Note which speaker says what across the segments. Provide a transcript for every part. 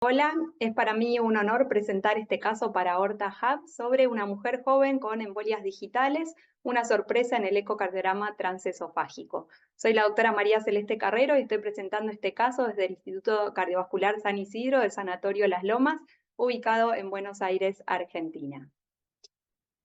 Speaker 1: Hola, es para mí un honor presentar este caso para Aorta Hub sobre una mujer joven con embolias digitales, una sorpresa en el ecocardiograma transesofágico. Soy la doctora María Celeste Carrero y estoy presentando este caso desde el Instituto Cardiovascular San Isidro del Sanatorio Las Lomas, ubicado en Buenos Aires, Argentina.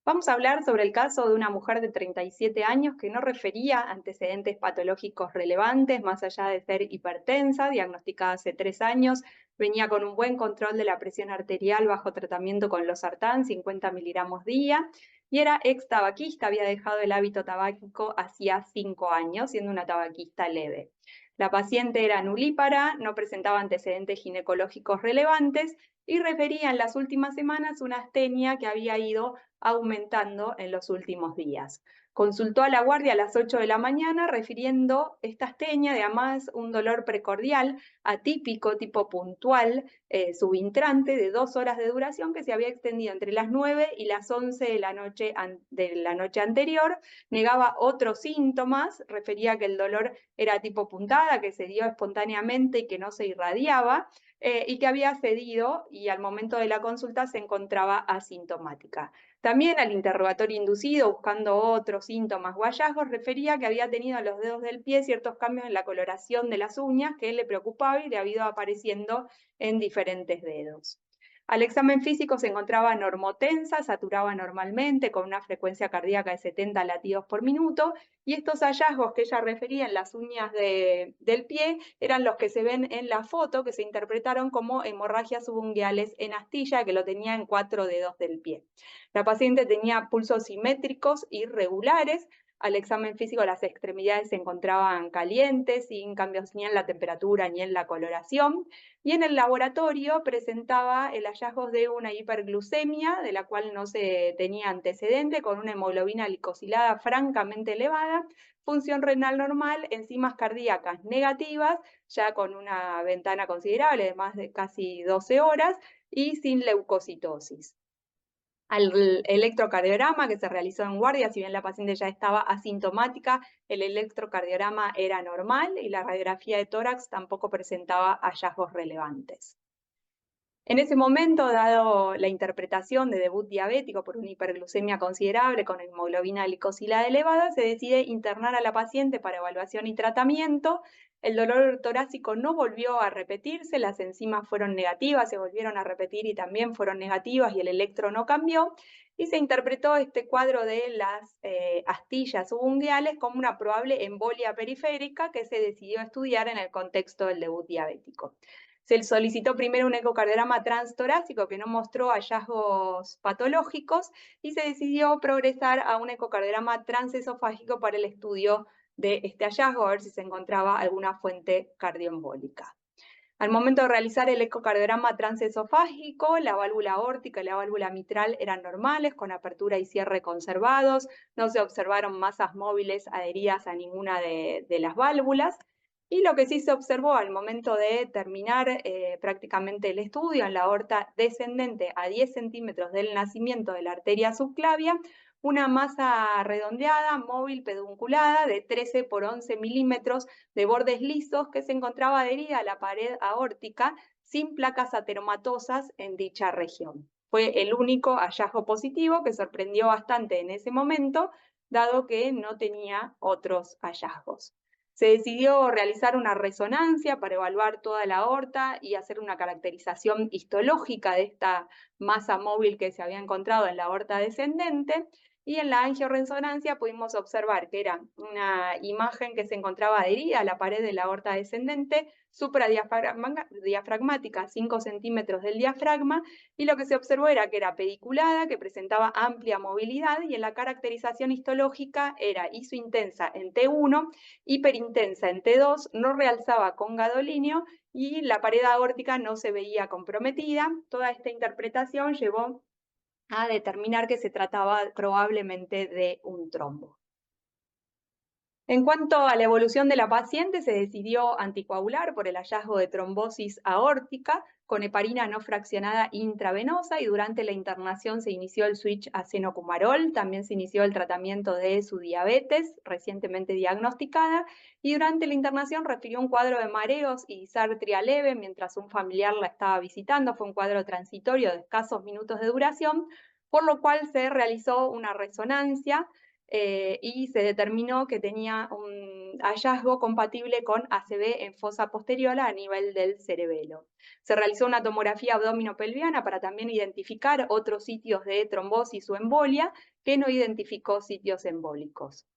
Speaker 1: Vamos a hablar sobre el caso de una mujer de 37 años que no refería antecedentes patológicos relevantes, más allá de ser hipertensa, diagnosticada hace 3 años, venía con un buen control de la presión arterial bajo tratamiento con losartán, 50 miligramos día, y era ex tabaquista, había dejado el hábito tabáquico hacía 5 años, siendo una tabaquista leve. La paciente era nulípara, no presentaba antecedentes ginecológicos relevantes y refería en las últimas semanas una astenia que había ido aumentando en los últimos días. Consultó a la guardia a las 8 de la mañana refiriendo esta astenia, además un dolor precordial atípico, tipo puntual, subintrante, de 2 horas de duración que se había extendido entre las 9 y las 11 de la noche anterior. Negaba otros síntomas, refería que el dolor era tipo puntada, que se dio espontáneamente y que no se irradiaba, y que había cedido y al momento de la consulta se encontraba asintomática. También al interrogatorio inducido, buscando otros síntomas o hallazgos, refería que había tenido en los dedos del pie ciertos cambios en la coloración de las uñas que le preocupaba y le había ido apareciendo en diferentes dedos. Al examen físico se encontraba normotensa, saturaba normalmente, con una frecuencia cardíaca de 70 latidos por minuto, y estos hallazgos que ella refería en las uñas del pie eran los que se ven en la foto, que se interpretaron como hemorragias subunguales en astilla, que lo tenía en 4 dedos del pie. La paciente tenía pulsos simétricos irregulares. Al examen físico las extremidades se encontraban calientes, sin cambios ni en la temperatura ni en la coloración. Y en el laboratorio presentaba el hallazgo de una hiperglucemia, de la cual no se tenía antecedente, con una hemoglobina glicosilada francamente elevada, función renal normal, enzimas cardíacas negativas, ya con una ventana considerable de más de casi 12 horas, y sin leucocitosis. Al electrocardiograma que se realizó en guardia, si bien la paciente ya estaba asintomática, el electrocardiograma era normal y la radiografía de tórax tampoco presentaba hallazgos relevantes. En ese momento, dado la interpretación de debut diabético por una hiperglucemia considerable con hemoglobina glicosilada elevada, se decide internar a la paciente para evaluación y tratamiento. El dolor torácico no volvió a repetirse, las enzimas fueron negativas, se volvieron a repetir y también fueron negativas y el electro no cambió. Y se interpretó este cuadro de las astillas subunguales como una probable embolia periférica que se decidió estudiar en el contexto del debut diabético. Se solicitó primero un ecocardiograma transtorácico que no mostró hallazgos patológicos y se decidió progresar a un ecocardiograma transesofágico para el estudio de este hallazgo, a ver si se encontraba alguna fuente cardioembólica. Al momento de realizar el ecocardiograma transesofágico, la válvula aórtica y la válvula mitral eran normales, con apertura y cierre conservados, no se observaron masas móviles adheridas a ninguna de las válvulas. Y lo que sí se observó al momento de terminar prácticamente el estudio en la aorta descendente a 10 centímetros del nacimiento de la arteria subclavia, una masa redondeada, móvil, pedunculada, de 13 por 11 milímetros, de bordes lisos, que se encontraba adherida a la pared aórtica sin placas ateromatosas en dicha región. Fue el único hallazgo positivo que sorprendió bastante en ese momento, dado que no tenía otros hallazgos. Se decidió realizar una resonancia para evaluar toda la aorta y hacer una caracterización histológica de esta masa móvil que se había encontrado en la aorta descendente, y en la angioresonancia pudimos observar que era una imagen que se encontraba adherida a la pared de la aorta descendente, supradiafragmática, 5 centímetros del diafragma, y lo que se observó era que era pediculada, que presentaba amplia movilidad, y en la caracterización histológica era isointensa en T1, hiperintensa en T2, no realzaba con gadolinio, y la pared aórtica no se veía comprometida. Toda esta interpretación llevó a determinar que se trataba probablemente de un trombo. En cuanto a la evolución de la paciente, se decidió anticoagular por el hallazgo de trombosis aórtica con heparina no fraccionada intravenosa y durante la internación se inició el switch a senocumarol, también se inició el tratamiento de su diabetes recientemente diagnosticada y durante la internación refirió un cuadro de mareos y disartria leve mientras un familiar la estaba visitando. Fue un cuadro transitorio de escasos minutos de duración, por lo cual se realizó una resonancia y se determinó que tenía un hallazgo compatible con ACV en fosa posterior a nivel del cerebelo. Se realizó una tomografía abdominopelviana para también identificar otros sitios de trombosis o embolia, que no identificó sitios embólicos.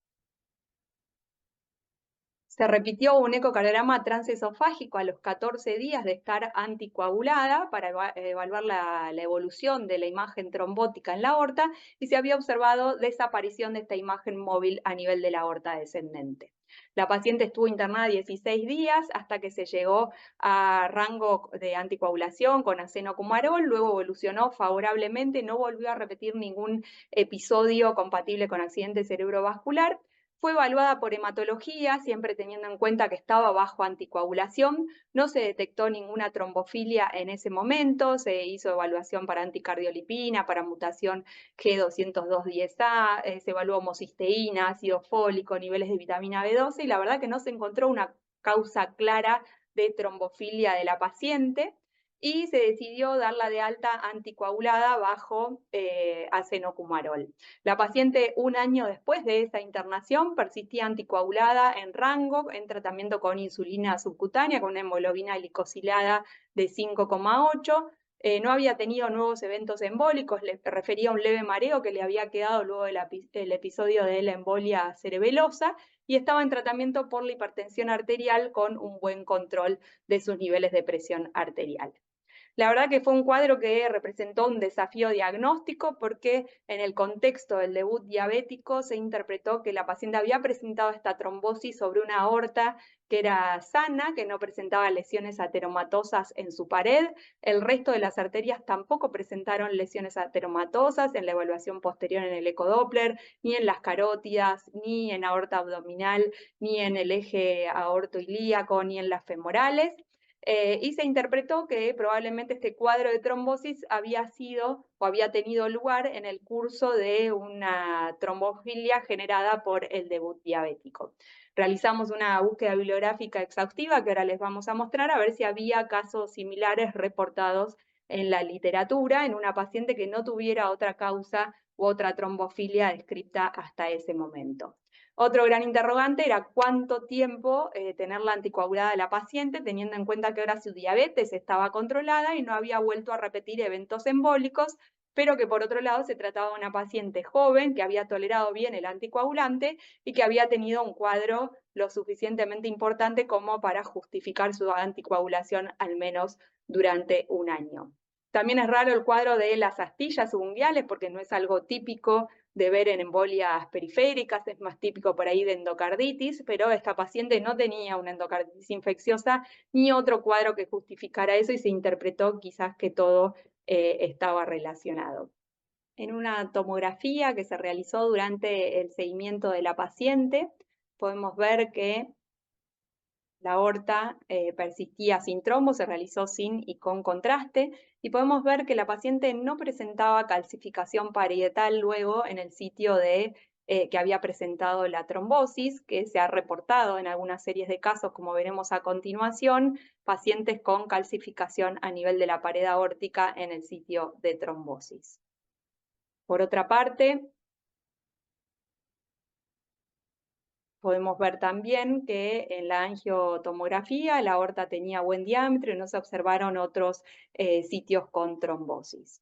Speaker 1: Se repitió un ecocardiograma transesofágico a los 14 días de estar anticoagulada para evaluar la evolución de la imagen trombótica en la aorta y se había observado desaparición de esta imagen móvil a nivel de la aorta descendente. La paciente estuvo internada 16 días hasta que se llegó a rango de anticoagulación con acenocumarol, luego evolucionó favorablemente, no volvió a repetir ningún episodio compatible con accidente cerebrovascular. Fue evaluada por hematología, siempre teniendo en cuenta que estaba bajo anticoagulación. No se detectó ninguna trombofilia en ese momento. Se hizo evaluación para anticardiolipina, para mutación G20210A, se evaluó homocisteína, ácido fólico, niveles de vitamina B12 y la verdad que no se encontró una causa clara de trombofilia de la paciente y se decidió darla de alta anticoagulada bajo acenocumarol. La paciente, un año después de esa internación, persistía anticoagulada en rango, en tratamiento con insulina subcutánea, con una hemoglobina glicosilada de 5,8. No había tenido nuevos eventos embólicos, le refería a un leve mareo que le había quedado luego del episodio de la embolia cerebelosa y estaba en tratamiento por la hipertensión arterial con un buen control de sus niveles de presión arterial. La verdad que fue un cuadro que representó un desafío diagnóstico porque en el contexto del debut diabético se interpretó que la paciente había presentado esta trombosis sobre una aorta que era sana, que no presentaba lesiones ateromatosas en su pared. El resto de las arterias tampoco presentaron lesiones ateromatosas en la evaluación posterior en el ecodoppler, ni en las carótidas, ni en aorta abdominal, ni en el eje aortoilíaco, ni en las femorales. Y se interpretó que probablemente este cuadro de trombosis había sido o había tenido lugar en el curso de una trombofilia generada por el debut diabético. Realizamos una búsqueda bibliográfica exhaustiva que ahora les vamos a mostrar a ver si había casos similares reportados en la literatura en una paciente que no tuviera otra causa u otra trombofilia descrita hasta ese momento. Otro gran interrogante era cuánto tiempo tenerla anticoagulada la paciente, teniendo en cuenta que ahora su diabetes estaba controlada y no había vuelto a repetir eventos embólicos, pero que por otro lado se trataba de una paciente joven que había tolerado bien el anticoagulante y que había tenido un cuadro lo suficientemente importante como para justificar su anticoagulación al menos durante un año. También es raro el cuadro de las astillas subunguiales porque no es algo típico de ver en embolias periféricas, es más típico por ahí de endocarditis, pero esta paciente no tenía una endocarditis infecciosa ni otro cuadro que justificara eso y se interpretó quizás que todo estaba relacionado. En una tomografía que se realizó durante el seguimiento de la paciente, podemos ver que la aorta persistía sin trombo, se realizó sin y con contraste, y podemos ver que la paciente no presentaba calcificación parietal luego en el sitio que había presentado la trombosis, que se ha reportado en algunas series de casos, como veremos a continuación, pacientes con calcificación a nivel de la pared aórtica en el sitio de trombosis. Por otra parte, podemos ver también que en la angiotomografía la aorta tenía buen diámetro y no se observaron otros sitios con trombosis.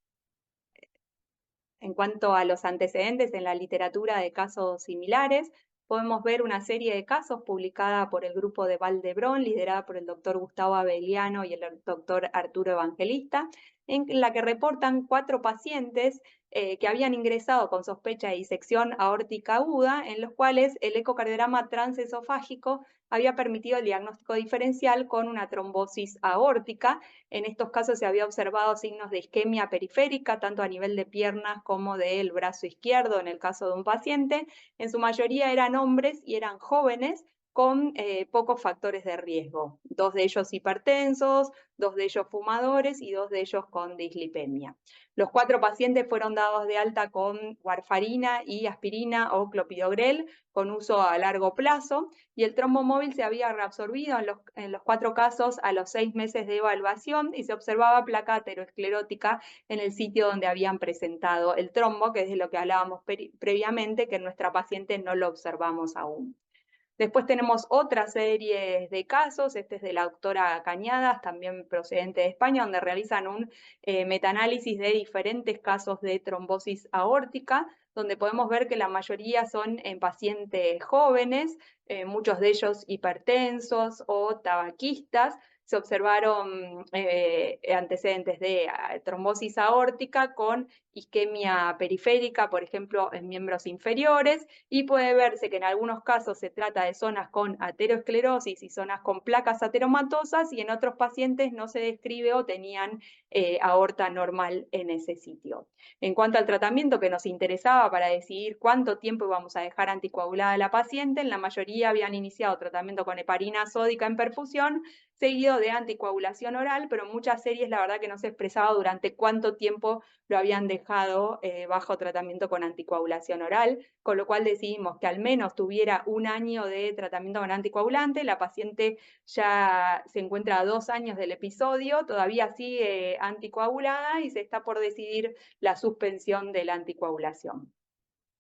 Speaker 1: En cuanto a los antecedentes en la literatura de casos similares, podemos ver una serie de casos publicada por el grupo de Valdebrón, liderada por el doctor Gustavo Abeliano y el doctor Arturo Evangelista, en la que reportan 4 pacientes que habían ingresado con sospecha de disección aórtica aguda, en los cuales el ecocardiograma transesofágico había permitido el diagnóstico diferencial con una trombosis aórtica. En estos casos se había observado signos de isquemia periférica, tanto a nivel de piernas como del brazo izquierdo, en el caso de un paciente. En su mayoría eran hombres y eran jóvenes, con pocos factores de riesgo, 2 de ellos hipertensos, 2 de ellos fumadores y 2 de ellos con dislipemia. Los 4 pacientes fueron dados de alta con warfarina y aspirina o clopidogrel con uso a largo plazo, y el trombo móvil se había reabsorbido en los 4 casos a los 6 meses de evaluación y se observaba placa aterosclerótica en el sitio donde habían presentado el trombo, que es de lo que hablábamos previamente, que en nuestra paciente no lo observamos aún. Después tenemos otra serie de casos, este es de la doctora Cañadas, también procedente de España, donde realizan un metaanálisis de diferentes casos de trombosis aórtica, donde podemos ver que la mayoría son en pacientes jóvenes, muchos de ellos hipertensos o tabaquistas. Se observaron antecedentes de trombosis aórtica con isquemia periférica, por ejemplo, en miembros inferiores, y puede verse que en algunos casos se trata de zonas con aterosclerosis y zonas con placas ateromatosas, y en otros pacientes no se describe o tenían aorta normal en ese sitio. En cuanto al tratamiento que nos interesaba para decidir cuánto tiempo íbamos a dejar anticoagulada a la paciente, en la mayoría habían iniciado tratamiento con heparina sódica en perfusión, seguido de anticoagulación oral, pero en muchas series la verdad que no se expresaba durante cuánto tiempo lo habían dejado bajo tratamiento con anticoagulación oral, con lo cual decidimos que al menos tuviera 1 año de tratamiento con anticoagulante. La paciente ya se encuentra a 2 años del episodio, todavía sigue anticoagulada y se está por decidir la suspensión de la anticoagulación.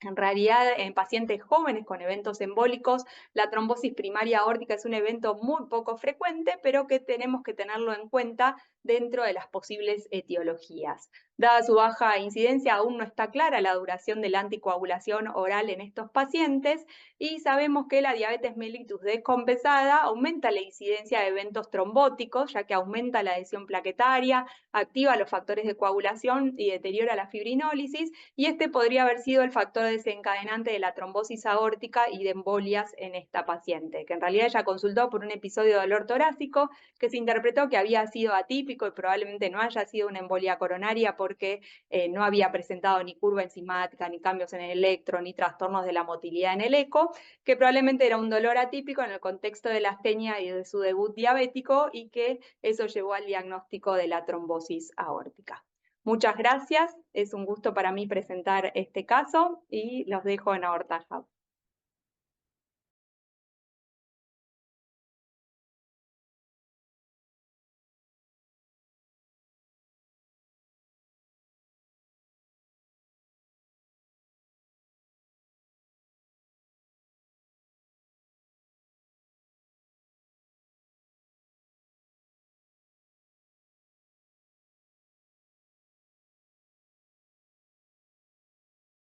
Speaker 1: En realidad, en pacientes jóvenes con eventos embólicos, la trombosis primaria aórtica es un evento muy poco frecuente, pero que tenemos que tenerlo en cuenta dentro de las posibles etiologías. Dada su baja incidencia, aún no está clara la duración de la anticoagulación oral en estos pacientes, y sabemos que la diabetes mellitus descompensada aumenta la incidencia de eventos trombóticos, ya que aumenta la adhesión plaquetaria, activa los factores de coagulación y deteriora la fibrinólisis, y este podría haber sido el factor desencadenante de la trombosis aórtica y de embolias en esta paciente, que en realidad ella consultó por un episodio de dolor torácico que se interpretó que había sido atípico y probablemente no haya sido una embolia coronaria porque no había presentado ni curva enzimática, ni cambios en el electro, ni trastornos de la motilidad en el eco, que probablemente era un dolor atípico en el contexto de la astenia y de su debut diabético, y que eso llevó al diagnóstico de la trombosis aórtica. Muchas gracias, es un gusto para mí presentar este caso y los dejo en Aorta Hub.